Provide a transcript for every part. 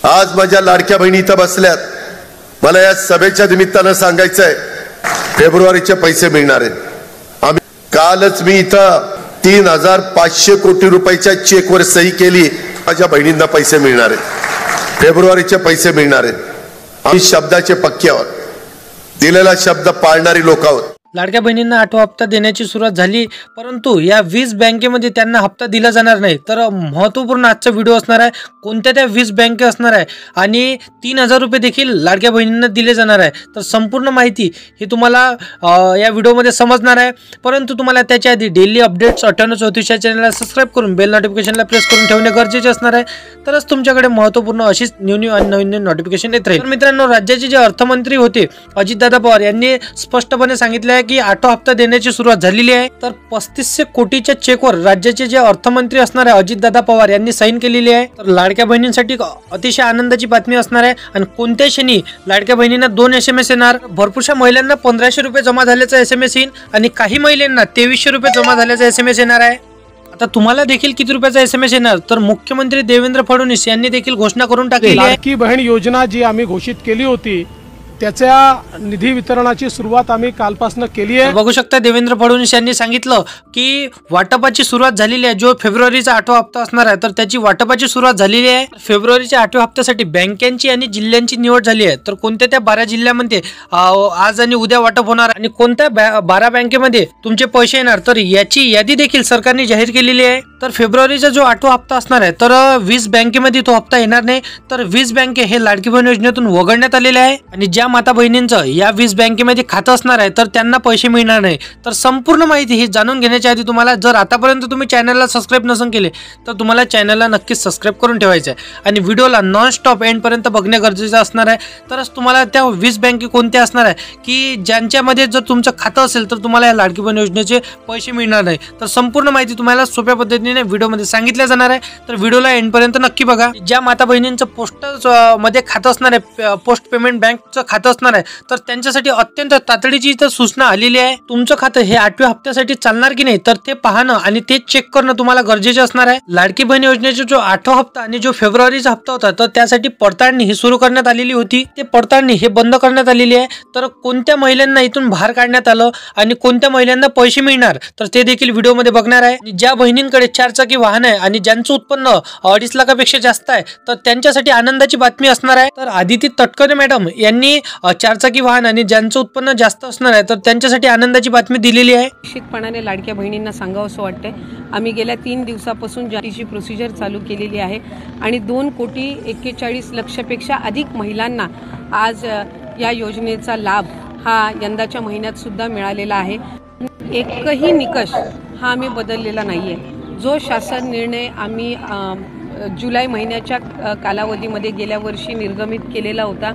आज माझ्या लाडक्या बहिणी इथं बसल्यात, मला या सभेच्या निमित्तानं सांगायचं आहे, फेब्रुवारीचे पैसे मिळणार आहेत। कालच मी इथं 3500 कोटी रुपयाच्या चेकवर सही केली, माझ्या बहिणींना पैसे मिळणार आहेत, फेब्रुवारीचे पैसे मिळणार आहेत। आम्ही शब्दाचे पक्के आहोत, दिलेला शब्द पाळणारी लोक आहोत। लाडक्या बहिणींना 8वा हप्ता देण्याची सुरुवात झाली, परंतु या 20 बँकेमध्ये त्यांना हप्ता दिला जाणार नाही। तर महत्त्वपूर्ण आजचा व्हिडिओ असणार आहे, कोणत्या त्या 20 बँके असणार आहे आणि 3000 रुपये देखील लाडक्या बहिणींना दिले जाणार आहे। तर संपूर्ण माहिती ही तुम्हाला या व्हिडिओमध्ये समजणार आहे, परंतु तुम्हाला त्याच्या आधी डेली अपडेट्स 9834 चॅनलला सबस्क्राईब करून बेल नोटिफिकेशनला प्रेस करून ठेवणे गरजेचे असणार आहे, तरच तुमच्याकडे महत्त्वपूर्ण अशीच न्यू आणि नवीन नोटिफिकेशन येत राहील। तर मित्रांनो, राज्याचे जे अर्थमंत्री होते अजितदादा पवार यांनी स्पष्टपणे सांगितले की 8वा हप्ता देण्याची सुरुवात झालेली आहे। तर 3500 कोटीच्या चेकवर राज्याचे जे अर्थमंत्री असणार आहे अजितदादा पवार यांनी साईन केलेली आहे। तर लाडक्या बहिणींसाठी अतिशय आनंदाची बातमी असणार आहे आणि कोणत्या क्षणी लाडक्या बहिणींना 2 SMS येणार। भरपूरशा महिलांना 1500 रुपये जमा झाल्याचा SMS येईल आणि काही महिलांना 2300 रुपये जमा झाल्याचा SMS येणार आहे। आता तुम्हाला देखील किती रुपयाचा SMS येणार, तर मुख्यमंत्री देवेंद्र फडणवीस यांनी देखील घोषणा करून टाकली आहे। लाडकी बहीण योजना जी आम्ही घोषित केली होती त्याच्या निधी वितरणाची सुरुवात आम्ही कालपासून केली आहे। बघू शकता देवेंद्र फडणवीस यांनी सांगितलं की वाटपाची सुरुवात झालेली आहे। जो फेब्रुवारीचा 8वा हप्ता असणार आहे तर त्याची वाटपाची सुरुवात झालेली आहे। फेब्रुवारीच्या 8व्या हप्त्यासाठी बँकांची आणि जिल्ह्यांची निवड झाली आहे। तर कोणत्या त्या 12 जिल्ह्यामध्ये आज आणि उद्या वाटप होणार आणि कोणत्या 12 बँकेमध्ये तुमचे पैसे येणार, तर याची यादी देखील सरकारने जाहीर केलेली आहे। तर फेब्रुवारीचा जो 8वा हप्ता असणार आहे तर 20 बँकेमध्ये तो हप्ता येणार नाही, तर 20 बँके हे लाडकी बहीण योजनेतून वगळण्यात आलेले आहे आणि ज्या माता बहिणींचं या 20 बँकेमध्ये खातं असणार आहे तर त्यांना पैसे मिळणार नाही। तर संपूर्ण माहिती ही जाणून घेण्याच्या आधी तुम्हाला जर आतापर्यंत तुम्ही चॅनलला सबस्क्राईब नसेल केले तर तुम्हाला चॅनलला नक्कीच सबस्क्राईब करून ठेवायचं आहे आणि व्हिडिओला नॉन स्टॉप एंड पर्यंत बघणे गरजेचं असणार आहे। तरच तुम्हाला त्या 20 बँके कोणत्या असणार आहे की ज्यांच्यामध्ये जर तुमचं खातं असेल तर तुम्हाला या लाडकी बहीण योजनेचे पैसे मिळणार नाही। तर संपूर्ण माहिती तुम्हाला सोप्या पद्धतीने व्हिडिओमध्ये सांगितल्या जाणार आहे, तर व्हिडिओला एंड पर्यंत नक्की बघा। ज्या माता बहिणींचं पोस्ट मध्ये खातं असणार आहे, पोस्ट पेमेंट बँकचं खातं असणार आहे तर त्यांच्यासाठी अत्यंत तातडीची इथं सूचना आलेली आहे। तुमचं खातं हे 8व्या हप्त्यासाठी चालणार की नाही तर ते पाहणं आणि ते चेक करणं तुम्हाला गरजेचे असणार आहे। लाडकी बहीण योजनेचा जो 8वा हप्ता आणि जो फेब्रुवारीचा हप्ता होता तर त्यासाठी पडताळणी ही सुरू करण्यात आलेली होती, ते पडताळणी हे बंद करण्यात आलेली आहे। तर कोणत्या महिलांना इथून बाहेर काढण्यात आलं आणि कोणत्या महिलांना पैसे मिळणार तर ते देखील व्हिडिओमध्ये बघणार आहे। ज्या बहिणींकडे 4 चाकी वाहन आहे आणि ज्यांचं उत्पन्न 2.5 लाखापेक्षा जास्त आहे तर त्यांच्यासाठी आनंदाची बातमी असणार आहे। तर आदिती तटकरे मॅडम यांनी 4 चाकी वाहन आणि ज्यांचं उत्पन्न जास्त असणार आहे तर त्यांच्यासाठी आनंदाची बातमी दिलेली आहे। निश्चितपणाने लाडक्या बहिणींना सांगावं असं वाटतंय, आम्ही गेल्या 3 दिवसापासून जातीची प्रोसिजर चालू केलेली आहे आणि 2,41,00,000पेक्षा अधिक महिलांना आज या योजनेचा लाभ हा यंदाच्या महिन्यात सुद्धा मिळालेला आहे। एकही निकष हा आम्ही बदललेला नाहीये। जो शासन निर्णय आम्ही जुलै महिन्याच्या कालावधीमध्ये गेल्या वर्षी निर्गमित केलेला होता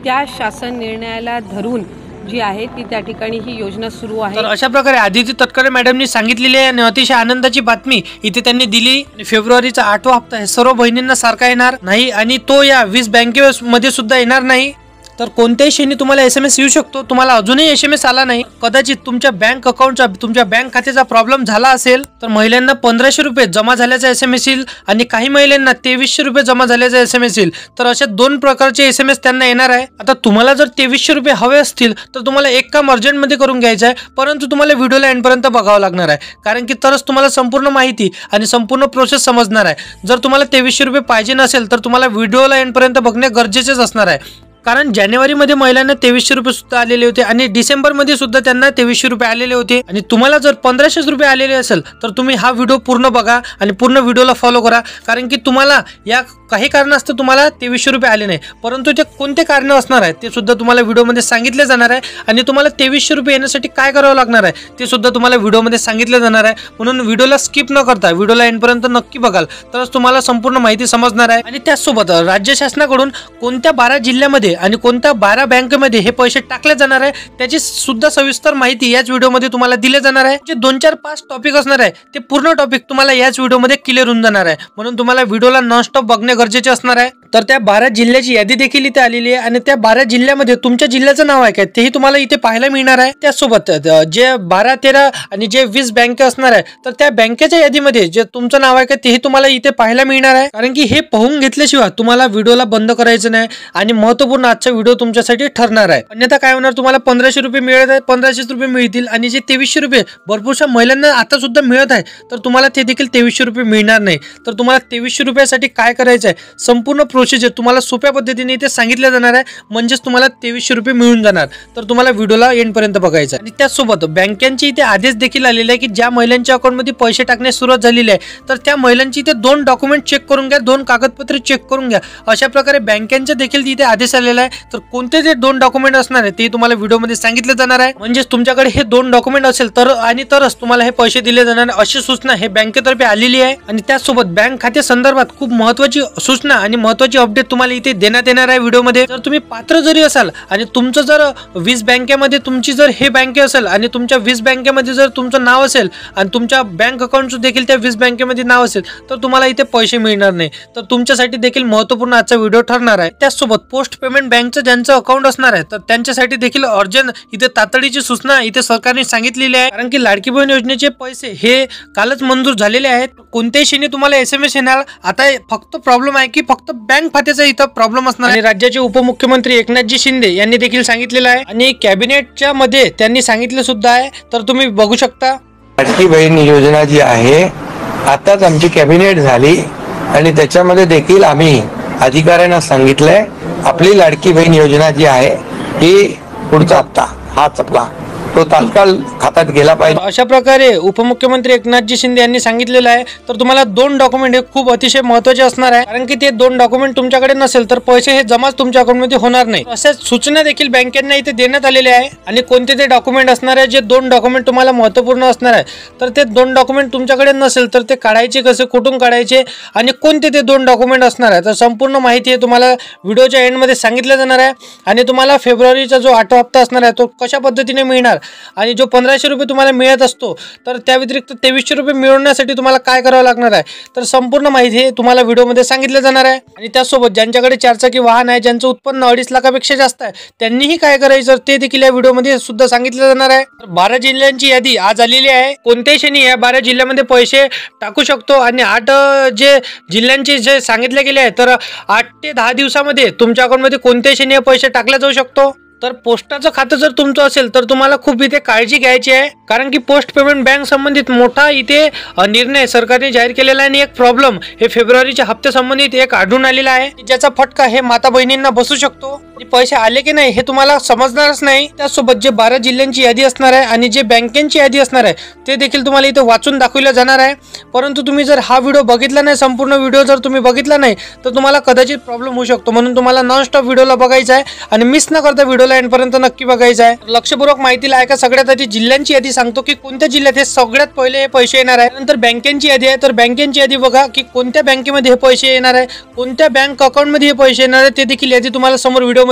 त्या शासन निर्णयाला धरून जी आहे ती त्या ठिकाणी ही योजना सुरू आहे। तर अशा प्रकारे आदिती तटकरे मॅडमनी सांगितलेली आहे आणि अतिशय आनंदाची बातमी इथे त्यांनी दिली। फेब्रुवारीचा 8वा हप्ता हे सर्व बहिणींना सारखा येणार नाही आणि तो या 20 बँकेमध्ये सुद्धा येणार नाही। तर कोणत्याही क्षणी तुम्हाला SMS येऊ शकतो। तुम्हाला अजूनही SMS आला नाही, कदाचित तुमच्या बँक अकाउंटचा तुमच्या बँक खात्याचा प्रॉब्लेम झाला असेल तर महिलांना 1500 रुपये जमा झाल्याचा SMS येईल आणि काही महिलांना 2300 रुपये जमा झाल्याचा SMS येईल। तर अशा 2 प्रकारचे SMS त्यांना येणार आहे। आता तुम्हाला जर 2300 रुपये हवे असतील तर तुम्हाला एक काम अर्जंटमध्ये करून घ्यायचं आहे, परंतु तुम्हाला व्हिडिओला एंडपर्यंत बघावं लागणार आहे, कारण की तरच तुम्हाला संपूर्ण माहिती आणि संपूर्ण प्रोसेस समजणार आहे। जर तुम्हाला 2300 रुपये पाहिजे नसेल तर तुम्हाला व्हिडिओला एंडपर्यंत बघणे गरजेचेच असणार आहे, कारण जानेवारीमध्ये महिलांना 2300 रुपये सुद्धा आलेले होते आणि डिसेंबरमध्ये सुद्धा त्यांना 2300 रुपये आलेले होते आणि तुम्हाला जर 1500 रुपये आलेले असेल तर तुम्ही हा व्हिडिओ पूर्ण बघा आणि पूर्ण व्हिडिओला फॉलो करा, कारण की तुम्हाला या काही कारणास्तव तुम्हाला 2300 रुपये आले नाही, परंतु ते कोणते कारण असणार आहे ते सुद्धा तुम्हाला व्हिडिओमध्ये सांगितले जाणार आहे आणि तुम्हाला 2300 रुपये येण्यासाठी काय करावं लागणार आहे ते सुद्धा तुम्हाला व्हिडिओमध्ये सांगितले जाणार आहे। म्हणून व्हिडिओला स्किप न करता व्हिडिओला एंडपर्यंत नक्की बघाल तरच तुम्हाला संपूर्ण माहिती समजणार आहे। आणि त्याचसोबत राज्य शासनाकडून कोणत्या 12 जिल्ह्यामध्ये आणि कोणत्या 12 बँकेमध्ये हे पैसे टाकले जाणार आहे त्याची सुद्धा सविस्तर माहिती याच व्हिडिओमध्ये तुम्हाला दिले जाणार आहे। जे 2, 4, 5 टॉपिक असणार आहे ते पूर्ण टॉपिक तुम्हाला याच व्हिडिओमध्ये क्लिअर होऊन जाणार आहे, म्हणून तुम्हाला व्हिडिओला नॉनस्टॉप बघणे गरजेचे असणार आहे। तर त्या 12 जिल्ह्याची यादी देखील इथे आलेली आहे आणि त्या 12 जिल्ह्यामध्ये तुमच्या जिल्ह्याचं नाव आहे काय तेही तुम्हाला इथे पाहायला मिळणार आहे। त्यासोबत जे 12, 13 आणि जे 20 बँक असणार आहे तर त्या बँकेच्या यादीमध्ये जे तुमचं नाव आहे का तेही तुम्हाला इथे पाहायला मिळणार आहे। कारण की हे पाहून घेतल्याशिवाय तुम्हाला व्हिडिओला बंद करायचं नाही आणि महत्त्वपूर्ण आजचा व्हिडिओ तुमच्यासाठी ठरणार आहे। अन्यथा काय होणार, तुम्हाला 1500 रुपये मिळत आहे, 1500 रुपये मिळतील आणि जे 2300 रुपये भरपूरशा महिलांना आता सुद्धा मिळत आहे तर तुम्हाला ते देखील 2300 रुपये मिळणार नाही। तर तुम्हाला 2300 रुपयासाठी काय करायचं आहे, संपूर्ण प्रोसिजर तुम्हाला सोप्या पद्धतीने इथे सांगितलं जाणार आहे, म्हणजेच तुम्हाला 2300 रुपये मिळून जाणार। तर तुम्हाला व्हिडिओला एंड पर्यंत बघायचं आणि त्याचसोबत बँकेचे इथे आदेश देखील आलेले आहे की ज्या महिलांच्या अकाउंटमध्ये पैसे टाकण्यास सुरुवात झालेली आहे तर त्या महिलांची इथे 2 डॉक्युमेंट चेक करून घ्या, 2 कागदपत्रे चेक करून घ्या। अशा प्रकारे बँकेचे देखील इथे आदेश आलेला आहे। तर कोणते ते 2 डॉक्युमेंट असणार आहे ते तुम्हाला व्हिडिओमध्ये सांगितलं जाणार आहे। म्हणजेच तुमच्याकडे हे 2 डॉक्युमेंट असेल तर आणि तरच तुम्हाला हे पैसे दिले जाणार अशी सूचना हे बँकेतर्फे आलेली आहे। आणि त्याचसोबत बँक खाते संदर्भात खूप महत्त्वाची सूचना आणि महत्त्वाची अपडेट तुम्हाला इथे देण्यात येणार आहे व्हिडिओमध्ये। जर तुम्ही पात्र जरी असाल आणि तुमचं जर 20 बँकेमध्ये तुमची जर हे बँके असेल आणि तुमच्या 20 बँकेमध्ये जर तुमचं नाव असेल आणि तुमच्या बँक अकाउंटचं देखील त्या 20 बँकेमध्ये नाव असेल तर तुम्हाला इथे पैसे मिळणार नाही। तर तुमच्यासाठी देखील महत्त्वपूर्ण आजचा व्हिडिओ ठरणार आहे। त्याचसोबत पोस्ट पेमेंट बँकचं ज्यांचं अकाउंट असणार आहे तर त्यांच्यासाठी देखील अर्जंट इथे तातडीची सूचना इथे सरकारने सांगितलेली आहे। कारण की लाडकी बहीण योजनेचे पैसे हे कालच मंजूर झालेले आहेत। कोणत्याही क्षणी तुम्हाला SMS येणार। आता फक्त प्रॉब्लेम आहे की फक्त बँक खात्याचा इथं प्रॉब्लेम असणार आहे। राज्याचे उपमुख्यमंत्री एकनाथजी शिंदे यांनी देखील सांगितलेलं आहे आणि कॅबिनेटच्या मध्ये त्यांनी सांगितलं सुद्धा आहे। तर तुम्ही बघू शकता लाडकी बहीण योजना जी आहे आताच आमची कॅबिनेट झाली आणि त्याच्यामध्ये देखील आम्ही अधिकाऱ्यांना सांगितलंय आपली लाडकी बहीण योजना जी आहे ही पुढचा हप्ता हाच आपला तो तात्काळ खात्यात गेला पाहिजे। अशा प्रकारे उपमुख्यमंत्री एकनाथजी शिंदे यांनी सांगितलेलं आहे। तर तुम्हाला 2 डॉक्युमेंट हे खूप अतिशय महत्त्वाचे असणार आहे। कारण की ते 2 डॉक्युमेंट तुमच्याकडे नसेल तर पैसे हे जमाच तुमच्या अकाउंटमध्ये होणार नाही। अशा सूचना देखील बँकेने इथे देण्यात आलेल्या आहे। आणि कोणते ते डॉक्युमेंट असणार आहे, जे 2 डॉक्युमेंट तुम्हाला महत्त्वपूर्ण असणार आहे तर ते 2 डॉक्युमेंट तुमच्याकडे नसेल तर ते काढायचे कसे, कुठून काढायचे आणि कोणते ते 2 डॉक्युमेंट असणार आहे तर संपूर्ण माहिती आहे तुम्हाला व्हिडिओच्या एंडमध्ये सांगितलं जाणार आहे। आणि तुम्हाला फेब्रुवारीचा जो 8वा हप्ता असणार आहे तो कशा पद्धतीने मिळणार आणि जो 1500 रुपये तुम्हाला मिळत असतो तर त्या व्यतिरिक्त 2300 रुपये मिळवण्यासाठी तुम्हाला काय करावं लागणार आहे तर संपूर्ण माहिती तुम्हाला व्हिडिओमध्ये सांगितलं जाणार आहे। आणि त्यासोबत ज्यांच्याकडे 4 चाकी वाहन आहे, ज्यांचं उत्पन्न 2.5 लाखापेक्षा जास्त आहे त्यांनीही काय करायचं ते देखील या व्हिडिओमध्ये सुद्धा सांगितलं जाणार आहे। तर 12 जिल्ह्यांची यादी आज आलेली आहे। कोणत्याही क्षणी या 12 जिल्ह्यामध्ये पैसे टाकू शकतो आणि 8 जे जिल्ह्यांचे जे सांगितले गेले आहे तर 8 ते 10 दिवसामध्ये तुमच्या अकाउंटमध्ये कोणत्याही क्षणी पैसे टाकले जाऊ शकतो। तर पोस्टाचं खातं जर तुमचं असेल तर तुम्हाला खूप इथे काळजी घ्यायची आहे। कारण की पोस्ट पेमेंट बँक संबंधित मोठा इथे निर्णय सरकारने जाहीर केलेला आहे आणि एक प्रॉब्लेम हे फेब्रुवारीच्या हप्त्या संबंधित एक आढळून आलेला आहे, ज्याचा फटका हे माता बहिणींना बसू शकतो। पैसे आले की नाही हे तुम्हाला समजणारच नाही। त्यासोबत जे 12 जिल्ह्यांची यादी असणार आहे आणि जे बँकेची यादी असणार आहे ते देखील तुम्हाला इथे वाचून दाखवलं जाणार आहे। परंतु तुम्ही जर हा व्हिडिओ बघितला नाही, संपूर्ण व्हिडिओ जर तुम्ही बघितला नाही तर तुम्हाला कदाचित प्रॉब्लेम होऊ शकतो। म्हणून तुम्हाला नॉनस्टॉप व्हिडिओला बघायचा आहे आणि मिस न करता व्हिडिओला एंड पर्यंत नक्की बघायचं आहे। लक्षपूर्वक माहितीला ऐका। सगळ्यात आधी जिल्ह्यांची यादी सांगतो की कोणत्या जिल्ह्यात हे सगळ्यात पहिले हे पैसे येणार आहे। नंतर बँकेची यादी आहे तर बँकेची यादी बघा की कोणत्या बँकेमध्ये हे पैसे येणार आहे, कोणत्या बँक अकाउंटमध्ये हे पैसे येणार आहे ते देखील यादी तुम्हाला समोर व्हिडिओमध्ये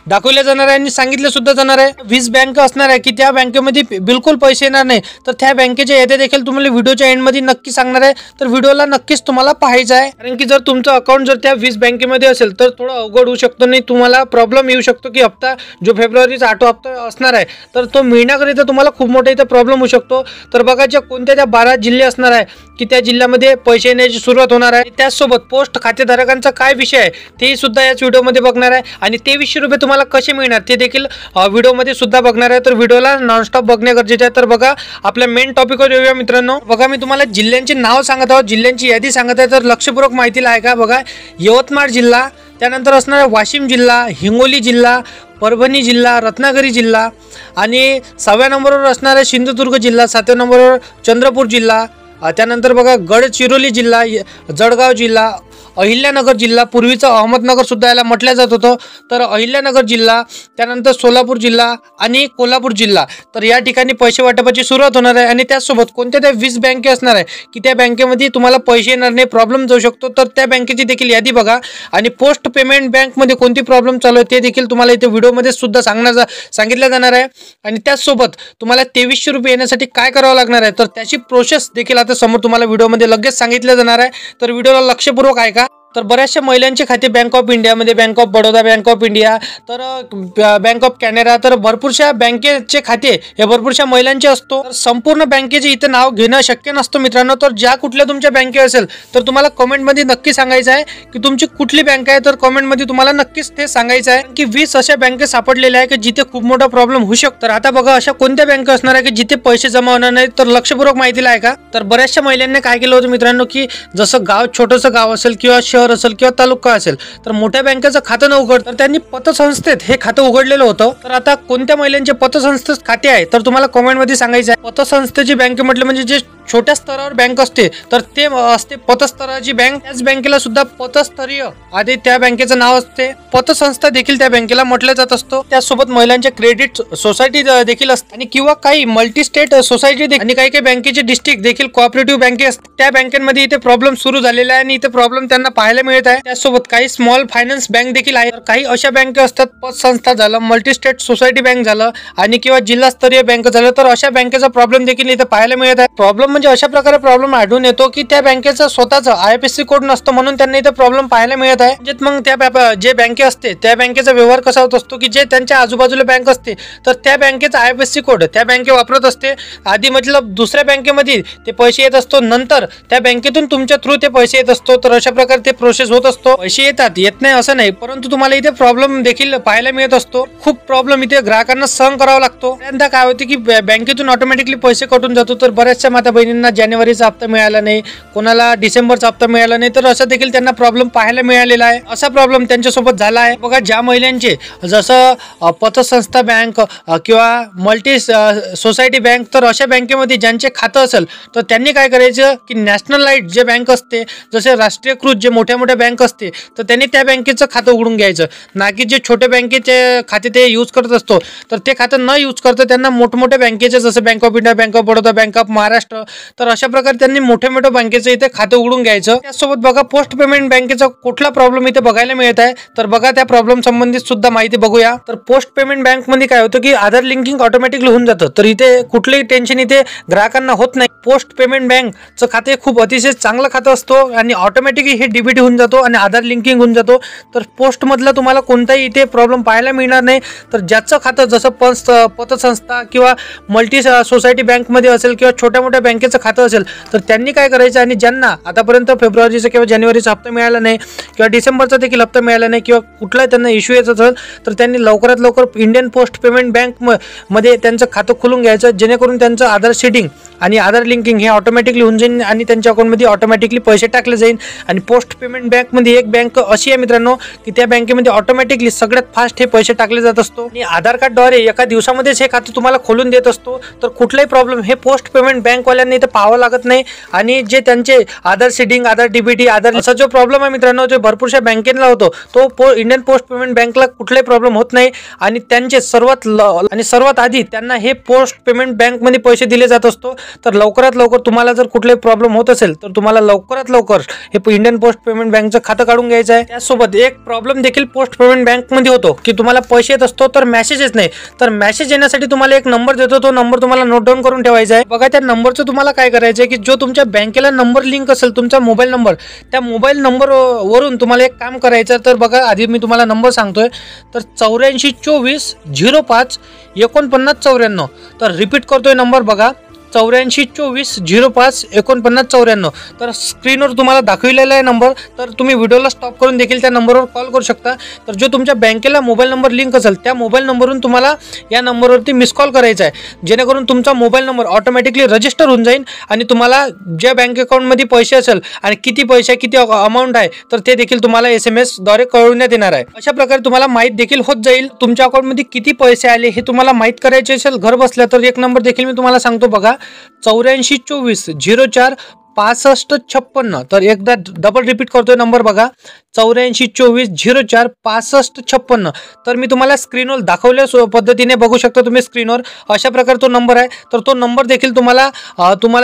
दाखवल्या जाणार आहे आणि सांगितलं सुद्धा जाणार आहे। 20 बँक असणार आहे की त्या बँकेमध्ये बिलकुल पैसे येणार नाही तर त्या बँकेच्या याद्या देखील तुम्हाला व्हिडिओच्या एंड मध्ये नक्की सांगणार आहे। तर व्हिडिओला नक्कीच तुम्हाला पाहायचं आहे। कारण की जर तुमचं अकाउंट जर त्या 20 बँकेमध्ये असेल तर थोडं अवघड होऊ शकतो, नाही तुम्हाला प्रॉब्लेम येऊ शकतो की हप्ता जो फेब्रुवारीचा 8वा हप्ता असणार आहे तर तो मिळण्याकरिता तुम्हाला खूप मोठा इथे प्रॉब्लेम होऊ शकतो। तर बघा ज्या कोणत्या त्या 12 जिल्हे असणार आहे की त्या जिल्ह्यामध्ये पैसे येण्याची सुरुवात होणार आहे। त्याचसोबत पोस्ट खातेधारकांचा काय विषय आहे ते सुद्धा याच व्हिडिओमध्ये बघणार आहे आणि 2300 रुपये तुम्हाला कसे मिळणार ते देखील व्हिडिओमध्ये सुद्धा बघणार आहे। तर व्हिडिओला नॉनस्टॉप बघणे गरजेचे आहे। तर बघा आपल्या मेन टॉपिकवर येऊया मित्रांनो। बघा मी तुम्हाला जिल्ह्यांचे नाव सांगत आहोत, जिल्ह्यांची यादी सांगत आहे तर लक्षपूर्वक माहितीला ऐका। बघा यवतमाळ जिल्हा, त्यानंतर असणार आहे वाशिम जिल्हा, हिंगोली जिल्हा, परभणी जिल्हा, रत्नागिरी जिल्हा आणि 6व्या नंबरवर असणार आहे सिंधुदुर्ग जिल्हा, 7व्या नंबरवर चंद्रपूर जिल्हा, त्यानंतर बघा गडचिरोली जिल्हा, जळगाव जिल्हा, अहिल्यानगर जिल्हा, पूर्वीचं अहमदनगर सुद्धा याला म्हटलं जात होतं तर अहिल्यानगर जिल्हा, त्यानंतर सोलापूर जिल्हा आणि कोल्हापूर जिल्हा। तर या ठिकाणी पैसे वाटपाची सुरुवात होणार आहे। आणि त्याचसोबत कोणत्या त्या 20 बँके असणार आहे की त्या बँकेमध्ये तुम्हाला पैसे येणार नाही, प्रॉब्लेम जाऊ शकतो तर त्या बँकेची देखील यादी बघा। आणि पोस्ट पेमेंट बँकमध्ये कोणती प्रॉब्लेम चालू आहे ते देखील तुम्हाला इथे व्हिडिओमध्ये सुद्धा सांगितलं जाणार आहे। आणि त्याचसोबत तुम्हाला 2300 रुपये येण्यासाठी काय करावं लागणार आहे तर त्याची प्रोसेस देखील आता समोर तुम्हाला व्हिडिओमध्ये लगेच सांगितलं जाणार आहे। तर व्हिडिओला लक्षपूर्वक ऐका। तर बऱ्याचशा महिलांचे खाते बँक ऑफ इंडियामध्ये, bank of Baroda, bank of India, तर बँक ऑफ कॅनडा, तर भरपूरशा बँकेचे खाते हे भरपूरशा महिलांचे असतो. तर संपूर्ण बँकेचे इथे नाव घेणं शक्य नसतं मित्रांनो. तर ज्या कुठल्या तुमच्या बँके असेल तर तुम्हाला कमेंटमध्ये नक्की सांगायचं आहे की तुमची कुठली बँक आहे. तर कमेंटमध्ये तुम्हाला नक्कीच ते सांगायचं आहे की 20 अशा बँके सापडलेल्या आहे की जिथे खूप मोठा प्रॉब्लेम होऊ शकतो. तर आता बघा अशा कोणत्या बँका असणार आहे की जिथे पैसे जमा होणार नाही. तर लक्षपूर्वक माहितीला आहे का. तर बऱ्याचशा महिलांनी काय केलं होतं मित्रांनो की जसं गाव, छोटंसं गाव असेल किंवा शहर असेल किंवा तालुका असेल तर मोठ्या बँकेचं खातं न उघड तर त्यांनी पतसंस्थेत हे खातं उघडलेलं होतं. तर आता कोणत्या महिलांचे पतसंस्थेत खाते आहे तर तुम्हाला कमेंटमध्ये सांगायचं आहे. पतसंस्थेची बँक म्हटलं म्हणजे जे छोट्या स्तरावर बँक असते तर ते असते पतस्तराची बँक. त्याच बँकेला सुद्धा पतस्तरीय आधी त्या बँकेचं नाव असते. पतसंस्था देखील त्या बँकेला म्हटलं जात असतो. त्यासोबत महिलांच्या क्रेडिट सोसायटी देखील असते आणि किंवा काही मल्टी स्टेट सोसायटी आणि काही बँकेचे डिस्ट्रिक्ट देखील कोऑपरेटिव्ह बँके असतात. त्या बँकेमध्ये इथे प्रॉब्लेम सुरू झालेला आहे आणि इथे प्रॉब्लेम त्यांना पाहायला मिळत आहे. त्यासोबत काही स्मॉल फायनान्स बँक देखील आहे. काही अशा बँका असतात, पतसंस्था झालं, मल्टी स्टेट सोसायटी बँक झालं आणि किंवा जिल्हास्तरीय बँक झालं तर अशा बँकेचा प्रॉब्लेम देखील इथे पाहायला मिळत आहे. प्रॉब्लेम म्हणजे अशा प्रकारे प्रॉब्लेम आढळून येतो की त्या बँकेचा स्वतःचा IFSC कोड नसतो म्हणून त्यांना इथे प्रॉब्लेम पाहायला मिळत आहे. म्हणजे मग त्या जे बँके असते त्या बँकेचा व्यवहार कसा होत असतो की जे त्यांच्या आजूबाजूला बँक असते तर त्या बँकेचा IFSC कोड त्या बँके वापरत असते. आधी मतलब दुसऱ्या बँकेमध्ये ते पैसे येत असतो, नंतर त्या बँकेतून तुमच्या थ्रू ते पैसे येत असतो. तर अशा प्रकारे ते प्रोसेस होत असतो. पैसे येतात, येत नाही असं नाही, परंतु तुम्हाला इथे प्रॉब्लेम देखील पाहायला मिळत असतो. खूप प्रॉब्लेम इथे ग्राहकांना सहन करावा लागतो. त्यानंतर काय होते की बँकेतून ऑटोमॅटिकली पैसे कटून जातो. तर बऱ्याचशा माता बहिणींना जानेवारीचा हप्ता मिळाला नाही, कोणाला डिसेंबरचा हप्ता मिळाला नाही, तर असं देखील त्यांना प्रॉब्लेम पाहायला मिळालेला आहे. असा प्रॉब्लेम त्यांच्यासोबत झाला आहे. बघा ज्या महिलांचे जसं पतसंस्था बँक किंवा मल्टी सोसायटी बँक तर अशा बँकेमध्ये ज्यांचे खातं असेल तर त्यांनी काय करायचं की नॅशनलाइज जे बँक असते, जसे राष्ट्रीयकृत जे मोठ्या मोठ्या बँक असते तर त्यांनी त्या बँकेचं खातं उघडून घ्यायचं. ना की जे छोटे बँकेचे खाते ते यूज करत असतो तर ते खातं न यूज करता त्यांना मोठमोठ्या बँकेचे जसं bank of India, bank of Baroda, bank of Maharashtra तर अशा प्रकारे त्यांनी मोठ्या मोठ्या बँकेचं इथे खातं उघडून घ्यायचं. त्यासोबत बघा पोस्ट पेमेंट बँकेचा कुठला प्रॉब्लेम इथे बघायला मिळत आहे. तर बघा त्या प्रॉब्लेम संबंधित सुद्धा माहिती बघूया. तर पोस्ट पेमेंट बँक मध्ये काय होतं की आधार लिंकिंग ऑटोमॅटिकली होऊन जातं. तर इथे कुठलंही टेन्शन इथे ग्राहकांना होत नाही. पोस्ट पेमेंट बँकचं खाते खूप अतिशय चांगलं खातं असतो आणि ऑटोमॅटिकली हे डीबीटी होऊन जातो आणि आधार लिंकिंग होऊन जातो. तर पोस्ट मधला तुम्हाला कोणताही इथे प्रॉब्लेम पाहायला मिळणार नाही. तर ज्याचं खातं जसं पतसंस्था किंवा मल्टी सोसायटी बँकमध्ये असेल किंवा छोट्या मोठ्या बँकेचं खातं असेल तर त्यांनी काय करायचं आणि ज्यांना आतापर्यंत फेब्रुवारीचा किंवा जानेवारीचा हप्ता मिळाला नाही किंवा डिसेंबरचा देखील हप्ता मिळाला नाही किंवा कुठलाही त्यांना इश्यू येत असेल तर त्यांनी लवकरात लवकर इंडियन पोस्ट पेमेंट बँक मध्ये त्यांचं खातं खोलून घ्यायचं, जेणेकरून त्यांचं आधार शेडिंग आणि आधार लिंकिंग हे ऑटोमॅटिकली होऊन जाईल आणि त्यांच्या अकाउंटमध्ये ऑटोमॅटिकली पैसे टाकले जाईल. आणि पोस्ट पेमेंट बँकमध्ये एक बँक अशी आहे मित्रांनो की त्या बँकेमध्ये ऑटोमॅटिकली सगळ्यात फास्ट हे पैसे टाकले जात असतो आणि आधार कार्डद्वारे एका दिवसामध्येच हे खातं तुम्हाला खोलून देत असतो. तर कुठलाही प्रॉब्लेम हे पोस्ट पेमेंट बँकवाल्यांनी इथे पाहावं लागत नाही. आणि जे त्यांचे आधार शेडिंग, आधार डीबीटी, आधार असा जो प्रॉब्लेम आहे मित्रांनो जो भरपूरशा बँकेला होतो तो इंडियन पोस्ट पेमेंट बँकला कुठलाही प्रॉब्लेम होत नाही. आणि त्यांचे सर्वात आधी त्यांना हे पोस्ट पेमेंट बँकमध्ये पैसे दिले जात असतो. तर लवकरात लवकर तुम्हाला जर कुठलाही प्रॉब्लेम होत असेल तर तुम्हाला लवकरात लवकर हे इंडियन पोस्ट पेमेंट बँकचं खातं काढून घ्यायचं आहे. त्यासोबत एक प्रॉब्लेम देखील पोस्ट पेमेंट बँकमध्ये होतो की तुम्हाला पैसे येत असतो तर मेसेज येत नाही. तर मेसेज येण्यासाठी तुम्हाला एक नंबर देतो, तो नंबर तुम्हाला नोट डाऊन करून ठेवायचा आहे. बघा त्या नंबरचं तुम्हाला काय करायचं आहे की जो तुमच्या बँकेला नंबर लिंक असेल तुमचा मोबाईल नंबर, त्या मोबाईल नंबर वरून तुम्हाला एक काम करायचं. तर बघा आधी मी तुम्हाला नंबर सांगतोय. तर 84 24 05 49 94. तर रिपीट करतोय नंबर बघा 84 24 05 49 94. तर स्क्रीनवर तुम्हाला दाखविलेला आहे नंबर. तर तुम्ही व्हिडिओला स्टॉप करून देखील त्या नंबरवर कॉल करू शकता. तर जो तुमच्या बँकेला मोबाईल नंबर लिंक असेल त्या मोबाईल नंबरवरून तुम्हाला या नंबरवरती मिस कॉल करायचा आहे, जेणेकरून तुमचा मोबाईल नंबर ऑटोमॅटिकली रजिस्टर होऊन जाईल आणि तुम्हाला ज्या बँक अकाउंटमध्ये पैसे असेल आणि किती पैसे किती अमाऊंट आहे तर ते देखील तुम्हाला SMS द्वारे कळवण्यात येणार आहे. अशा प्रकारे तुम्हाला माहित देखील होत जाईल तुमच्या अकाउंटमध्ये किती पैसे आले हे तुम्हाला माहित करायचे असेल घर बसल्या. तर एक नंबर देखील मी तुम्हाला सांगतो बघा 84 24 04 65 56. तर एकदा डबल रिपीट करतोय नंबर बघा 8424046556. तर मी तुम्हाला स्क्रीनवर दाखवल्या पद्धतीने बघू शकता तुम्ही स्क्रीनवर अशा प्रकारे तो नंबर आहे. तर तो नंबर देखील तुम्हाला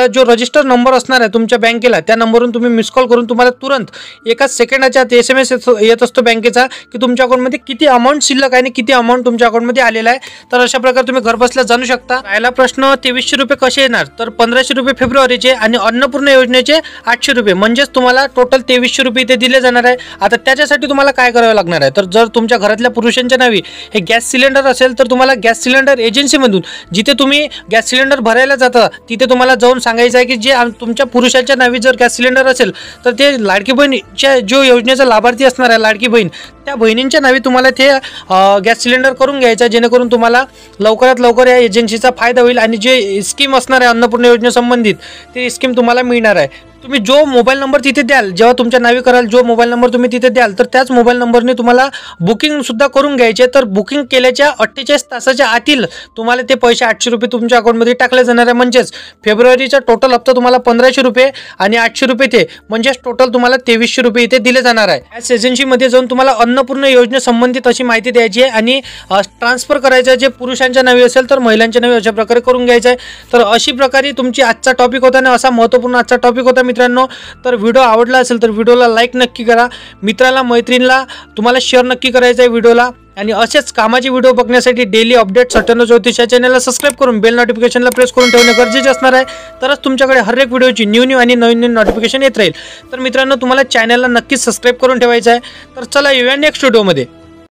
जो रजिस्टर नंबर असणार आहे तुमच्या बँकेला त्या नंबरवरून तुम्ही मिस कॉल करून तुम्हाला तुरंत एकाच सेकंडाच्या आत SMS येत असतो बँकेचा की तुमच्या अकाउंटमध्ये किती अमाऊंट शिल्लक आहे आणि किती अमाऊंट तुमच्या अकाउंटमध्ये आलेला आहे. तर अशा प्रकारे तुम्ही घरबसल्या जाणू शकता. राहिला प्रश्न 2300 रुपये कसे येणार, तर 1500 रुपये फेब्रुवारीचे आणि अन्नपूर्णा योजनेचे 800 रुपये, म्हणजेच तुम्हाला टोटल 2300 रुपये इथे दिले जाणार आहे. आता त्याच्यासाठी तुम्हाला काय करावं लागणार आहे, तर जर तुमच्या घरातल्या पुरुषांच्या नावी हे गॅस सिलेंडर असेल तर तुम्हाला गॅस सिलेंडर एजन्सीमधून जिथे तुम्ही गॅस सिलेंडर भरायला जाता तिथे तुम्हाला जाऊन सांगायचं आहे की जे तुमच्या पुरुषाच्या नावी जर गॅस सिलेंडर असेल तर ते लाडकी बहीणच्या जो योजनेचा लाभार्थी असणार आहे लाडकी बहीण त्या बहिणींच्या नावी तुम्हाला ते गॅस सिलेंडर करून घ्यायचं जेणेकरून तुम्हाला लवकरात लवकर या एजन्सीचा फायदा होईल आणि जे स्कीम असणार आहे अन्नपूर्णा योजनेसंबंधित ती स्कीम तुम्हाला मिळणार आहे. तुम्ही जो मोबाईल नंबर तिथे द्याल जेव्हा तुमच्या नावी कराल जो मोबाईल नंबर तुम्ही तिथे द्याल तर त्याच मोबाईल नंबरने तुम्हाला बुकिंग सुद्धा करून घ्यायचे. तर बुकिंग केल्याच्या 48 तासाच्या आतील तुम्हाला ते पैसे 800 रुपये तुमच्या अकाउंटमध्ये टाकले जाणार आहे. म्हणजेच फेब्रुवारीचा टोटल हप्ता तुम्हाला 1500 रुपये आणि 800 रुपये ते म्हणजेच टोटल तुम्हाला 2300 रुपये इथे दिले जाणार आहे. गॅस एजन्सीमध्ये जाऊन तुम्हाला अन्नपूर्णा योजनेसंबंधित अशी माहिती द्यायची आहे आणि ट्रान्सफर करायचं आहे. जे पुरुषांच्या नावी असेल तर महिलांच्या नावी अशा प्रकारे करून घ्यायचं आहे. तर अशी प्रकारे तुमची आजचा टॉपिक होता आणि असा महत्त्वपूर्ण आजचा टॉपिक होता मित्रांनो. तर व्हिडिओ आवडला असेल तर व्हिडिओला लाईक नक्की करा, मित्राला मैत्रिणीला तुम्हाला शेअर नक्की करायचं आहे व्हिडिओला. आणि असेच कामाचे व्हिडिओ बघण्यासाठी डेली अपडेट 9734 या चॅनलला सबस्क्राईब करून बेल नोटिफिकेशनला प्रेस करून ठेवणे गरजेचे असणार आहे. तरच तुमच्याकडे हर एक व्हिडिओची न्यू आणि नवीन नोटिफिकेशन येत राहील. तर मित्रांनो तुम्हाला चॅनलला नक्कीच सबस्क्राईब करून ठेवायचं आहे. तर चला येऊया नेक्स्ट व्हिडिओमध्ये.